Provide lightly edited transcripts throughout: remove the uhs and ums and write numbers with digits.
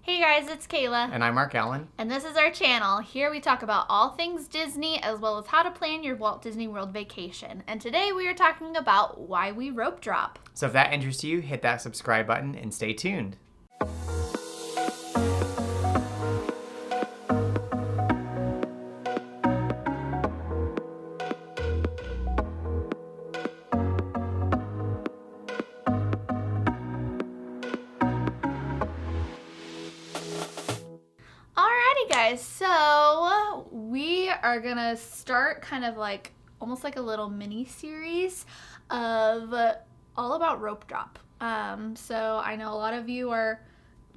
Hey guys, it's Kayla. And I'm Mark Allen. And this is our channel. Here we talk about all things Disney as well as how to plan your Walt Disney World vacation. And today we are talking about why we rope drop. So if that interests you, hit that subscribe button and stay tuned. Guys, so we are gonna start kind of like almost like a little mini series of all about rope drop. So I know a lot of you are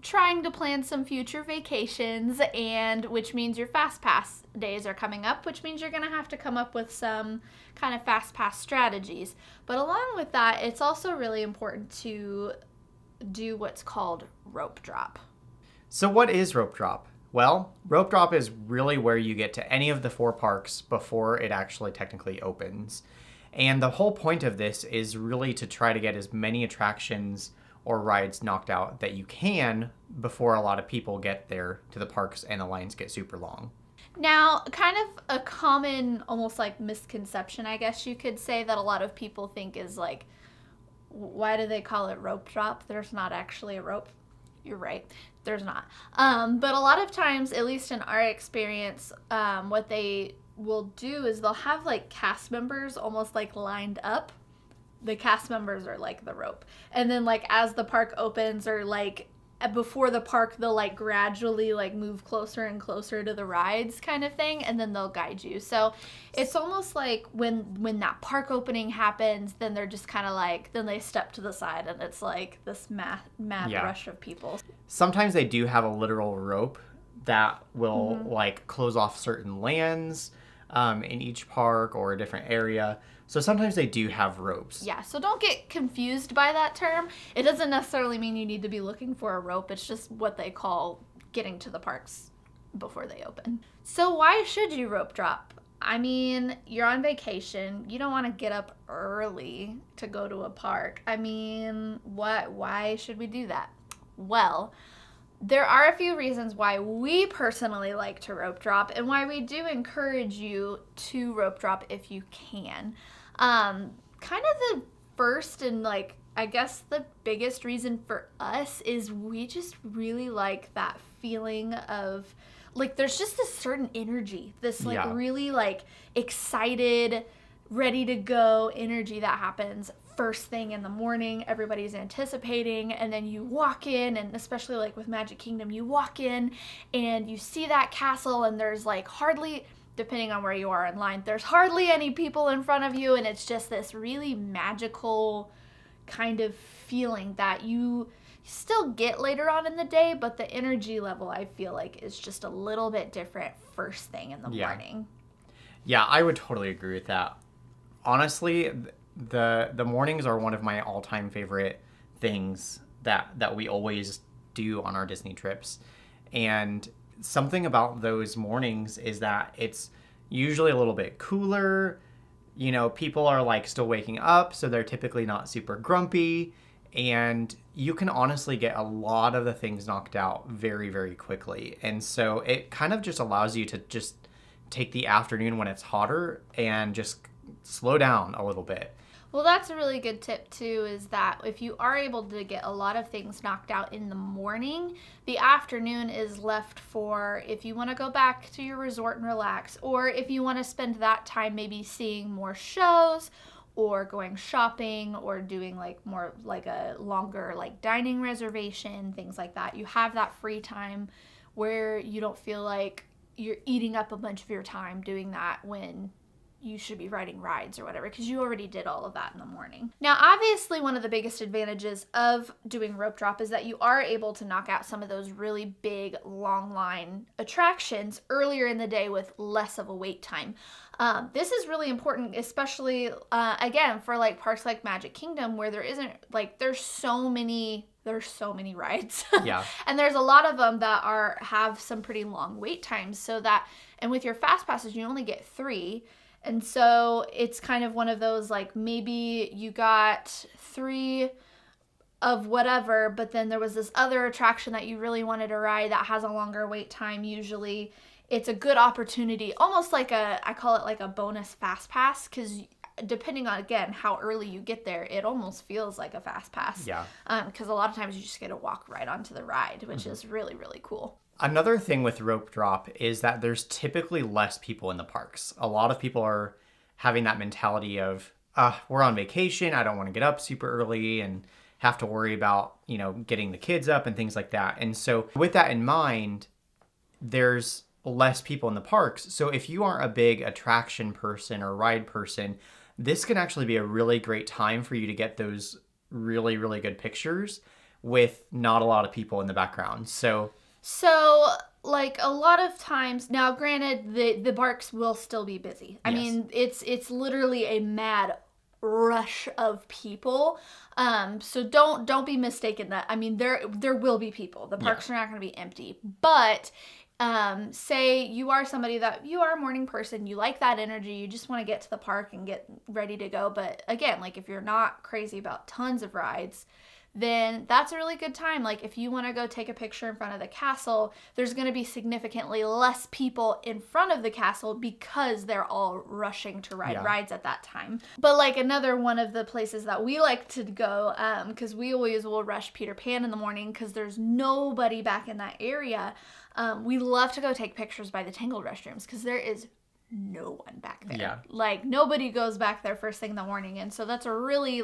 trying to plan some future vacations, and which means your fast pass days are coming up, which means you're gonna have to come up with some kind of fast pass strategies. But along with that, it's also really important to do what's called rope drop. So what is rope drop? Well, rope drop is really where you get to any of the four parks before it actually technically opens. And the whole point of this is really to try to get as many attractions or rides knocked out that you can before a lot of people get there to the parks and the lines get super long. Now, kind of a common, almost like misconception, I guess you could say, that a lot of people think is like, why do they call it rope drop? There's not actually a rope. You're right. There's not. But a lot of times, at least in our experience, what they will do is they'll have like cast members almost like lined up. The cast members are like the rope. And then like as the park opens or like before the park, they'll like gradually like move closer and closer to the rides kind of thing. And then they'll guide you. So it's almost like when that park opening happens, then they're just kind of like, then they step to the side and it's like this mad rush of people. Sometimes they do have a literal rope that will like close off certain lands in each park or a different area. So sometimes they do have ropes. Yeah, so don't get confused by that term. It doesn't necessarily mean you need to be looking for a rope. It's just what they call getting to the parks before they open. So why should you rope drop? I mean, you're on vacation. You don't want to get up early to go to a park. I mean, why should we do that? Well, there are a few reasons why we personally like to rope drop and why we do encourage you to rope drop if you can. Kind of the first and like, I guess the biggest reason for us is we just really like that feeling of like, there's just this certain energy, this like really like excited, ready to go energy that happens first thing in the morning. Everybody's anticipating, and then you walk in, and especially like with Magic Kingdom, you walk in and you see that castle and there's like hardly, depending on where you are in line, there's hardly any people in front of you, and it's just this really magical kind of feeling that you still get later on in the day, but the energy level I feel like is just a little bit different first thing in the morning. Yeah, I would totally agree with that. Honestly, the mornings are one of my all-time favorite things that we always do on our Disney trips. And something about those mornings is that it's usually a little bit cooler. You know, people are like still waking up, so they're typically not super grumpy. And you can honestly get a lot of the things knocked out very, very quickly. And so it kind of just allows you to just take the afternoon when it's hotter and just slow down a little bit. Well, that's a really good tip too, is that if you are able to get a lot of things knocked out in the morning, the afternoon is left for if you want to go back to your resort and relax, or if you want to spend that time maybe seeing more shows or going shopping or doing like more like a longer like dining reservation, things like that. You have that free time where you don't feel like you're eating up a bunch of your time doing that when you should be riding rides or whatever, because you already did all of that in the morning. Now, obviously, one of the biggest advantages of doing rope drop is that you are able to knock out some of those really big, long line attractions earlier in the day with less of a wait time. This is really important, especially, again, for like parks like Magic Kingdom, where there isn't, like, there's so many rides. Yeah. And there's a lot of them that have some pretty long wait times, so that, and with your fast passes, you only get 3. And so it's kind of one of those, like, maybe you got 3 of whatever, but then there was this other attraction that you really wanted to ride that has a longer wait time usually, it's a good opportunity, almost like I call it like a bonus fast pass, because depending on, again, how early you get there, it almost feels like a fast pass. Yeah. Because a lot of times you just get to walk right onto the ride, which is really, really cool. Another thing with rope drop is that there's typically less people in the parks. A lot of people are having that mentality of, we're on vacation, I don't want to get up super early and have to worry about, getting the kids up and things like that. And so with that in mind, there's less people in the parks. So if you aren't a big attraction person or ride person, this can actually be a really great time for you to get those really, really good pictures with not a lot of people in the background. So like a lot of times now, granted, the parks will still be busy. I mean, it's literally a mad rush of people. So don't be mistaken that, I mean, there will be people. The parks are not going to be empty. But say you are somebody that you are a morning person, you like that energy, you just want to get to the park and get ready to go. But again, like if you're not crazy about tons of rides, then that's a really good time. Like if you want to go take a picture in front of the castle, there's going to be significantly less people in front of the castle because they're all rushing to ride rides at that time. But like another one of the places that we like to go, because we always will rush Peter Pan in the morning because there's nobody back in that area. We love to go take pictures by the Tangled restrooms because there is no one back there. Yeah. Like nobody goes back there first thing in the morning. And so that's a really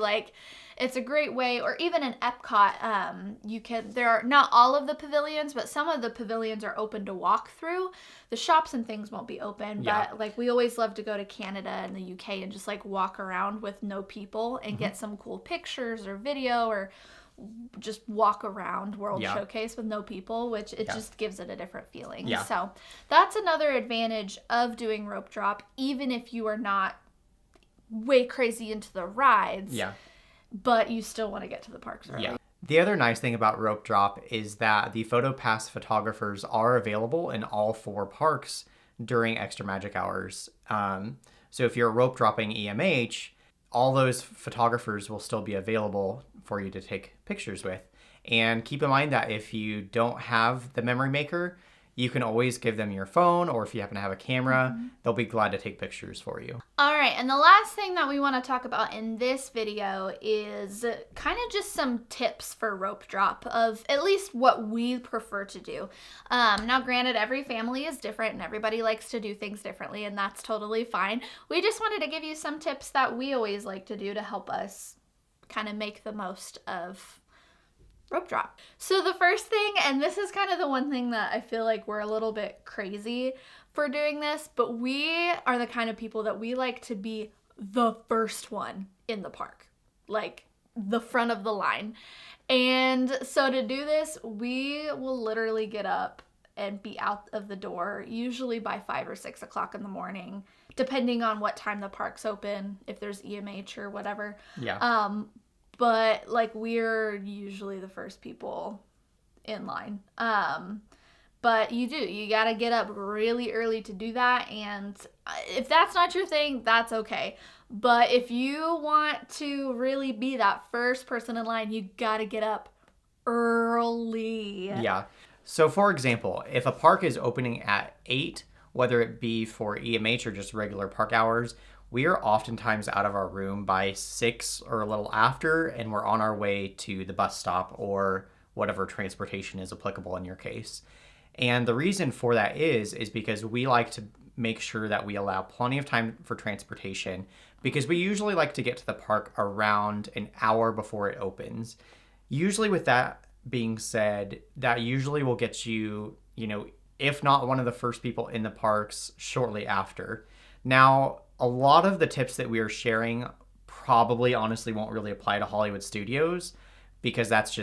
it's a great way, or even in Epcot, there are not all of the pavilions, but some of the pavilions are open to walk through. The shops and things won't be open, but like we always love to go to Canada and the UK and just like walk around with no people and get some cool pictures or video, or just walk around World Showcase with no people, which it just gives it a different feeling. Yeah. So that's another advantage of doing rope drop, even if you are not way crazy into the rides. Yeah. But you still want to get to the parks early. Yeah. The other nice thing about rope drop is that the PhotoPass photographers are available in all 4 parks during extra magic hours. So if you're rope dropping EMH, all those photographers will still be available for you to take pictures with. And keep in mind that if you don't have the memory maker, you can always give them your phone, or if you happen to have a camera, they'll be glad to take pictures for you. All right, and the last thing that we want to talk about in this video is kind of just some tips for rope drop, of at least what we prefer to do. Now, granted, every family is different and everybody likes to do things differently, and that's totally fine. We just wanted to give you some tips that we always like to do to help us kind of make the most of rope drop. So the first thing, and this is kind of the one thing that I feel like we're a little bit crazy for doing this, but we are the kind of people that we like to be the first one in the park, like the front of the line. And so to do this, we will literally get up and be out of the door, usually by 5 or 6 o'clock in the morning, depending on what time the park's open, if there's EMH or whatever. Yeah. But like we're usually the first people in line. But you gotta get up really early to do that. And if that's not your thing, that's okay. But if you want to really be that first person in line, you gotta get up early. Yeah. So for example, if a park is opening at 8, whether it be for EMH or just regular park hours, we are oftentimes out of our room by 6 or a little after, and we're on our way to the bus stop or whatever transportation is applicable in your case. And the reason for that is because we like to make sure that we allow plenty of time for transportation, because we usually like to get to the park around an hour before it opens. Usually with that being said, that usually will get you, if not one of the first people in the parks, shortly after. Now, a lot of the tips that we are sharing probably honestly won't really apply to Hollywood Studios, because that's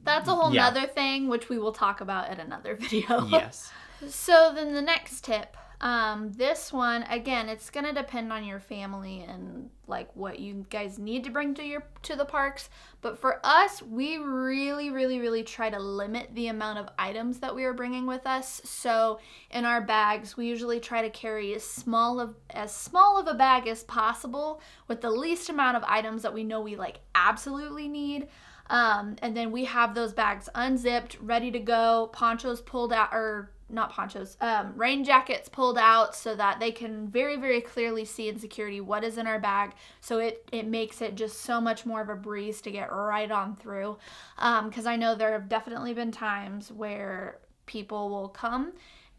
a whole nother thing, which we will talk about in another video. Yes. So then the next tip This one, again, it's going to depend on your family and like what you guys need to bring to the parks. But for us, we really try to limit the amount of items that we are bringing with us. So in our bags, we usually try to carry as small of a bag as possible with the least amount of items that we know we like absolutely need. And then we have those bags unzipped, ready to go, ponchos pulled out, or not ponchos, rain jackets pulled out so that they can very clearly see in security what is in our bag. So it makes it just so much more of a breeze to get right on through. Because I know there have definitely been times where people will come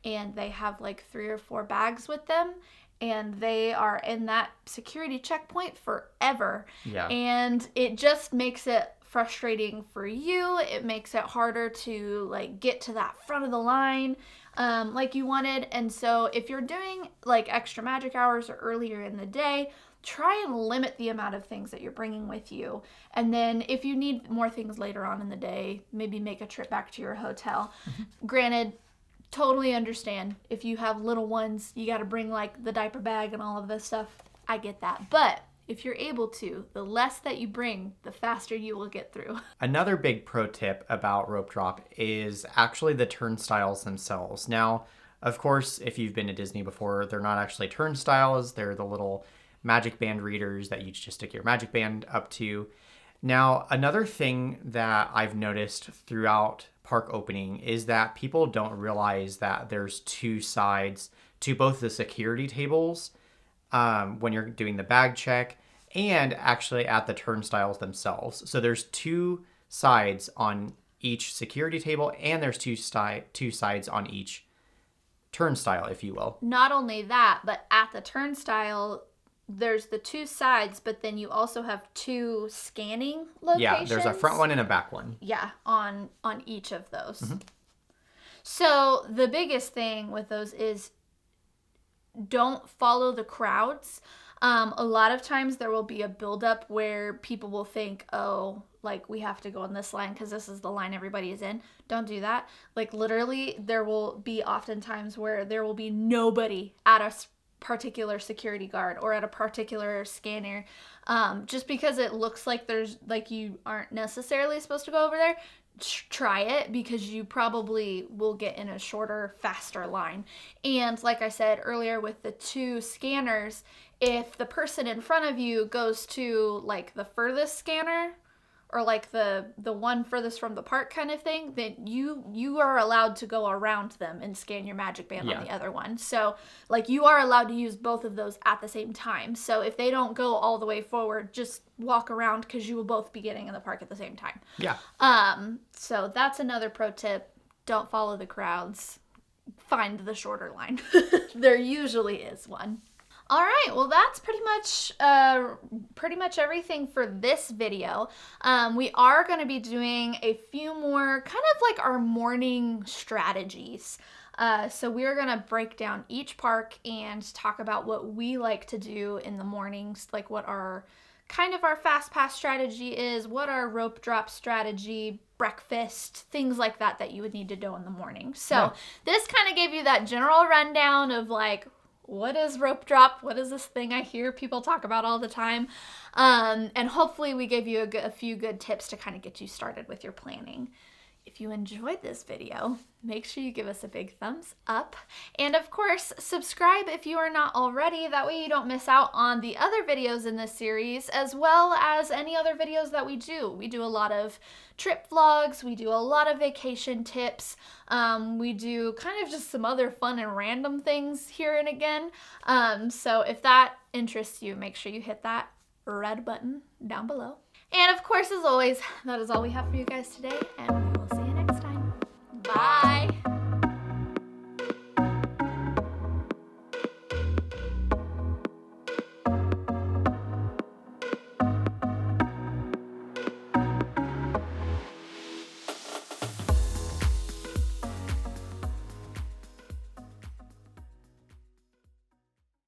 and they have like 3 or 4 bags with them, and they are in that security checkpoint forever. Yeah. And it just makes it frustrating for you. It makes it harder to like get to that front of the line like you wanted. And so if you're doing like extra magic hours or earlier in the day, try and limit the amount of things that you're bringing with you. And then if you need more things later on in the day, maybe make a trip back to your hotel. Granted, totally understand if you have little ones, you got to bring like the diaper bag and all of this stuff. I get that. But if you're able to, the less that you bring, the faster you will get through. Another big pro tip about rope drop is actually the turnstiles themselves. Now, of course, if you've been to Disney before, they're not actually turnstiles. They're the little magic band readers that you just stick your magic band up to. Now, another thing that I've noticed throughout park opening is that people don't realize that there's 2 sides to both the security tables when you're doing the bag check and actually at the turnstiles themselves. So there's 2 sides on each security table, and there's two sides on each turnstile, if you will. Not only that, but at the turnstile, there's the 2 sides, but then you also have 2 scanning locations. Yeah, there's a front one and a back one. Yeah, on each of those. Mm-hmm. So the biggest thing with those is don't follow the crowds. A lot of times there will be a buildup where people will think, oh, like we have to go in this line because this is the line everybody is in. Don't do that. Like literally there will be oftentimes where there will be nobody at a particular security guard or at a particular scanner, just because it looks like there's like you aren't necessarily supposed to go over there. Try it, because you probably will get in a shorter, faster line. And like I said earlier with the 2 scanners, if the person in front of you goes to like the furthest scanner or like the one furthest from the park kind of thing, then you are allowed to go around them and scan your magic band on the other one. So like you are allowed to use both of those at the same time. So if they don't go all the way forward, just walk around, because you will both be getting in the park at the same time. Yeah. So that's another pro tip. Don't follow the crowds. Find the shorter line. There usually is one. All right, well, that's pretty much everything for this video. We are going to be doing a few more kind of like our morning strategies. So we're going to break down each park and talk about what we like to do in the mornings, like what our kind of our fast pass strategy is, what our rope drop strategy, breakfast, things like that you would need to do in the morning. So this kind of gave you that general rundown of like, what is rope drop? What is this thing I hear people talk about all the time? And hopefully we gave you a few good tips to kind of get you started with your planning. If you enjoyed this video, make sure you give us a big thumbs up. And of course, subscribe if you are not already. That way you don't miss out on the other videos in this series, as well as any other videos that we do. We do a lot of trip vlogs. We do a lot of vacation tips. We do kind of just some other fun and random things here and again. So if that interests you, make sure you hit that red button down below. And of course, as always, that is all we have for you guys today, and we will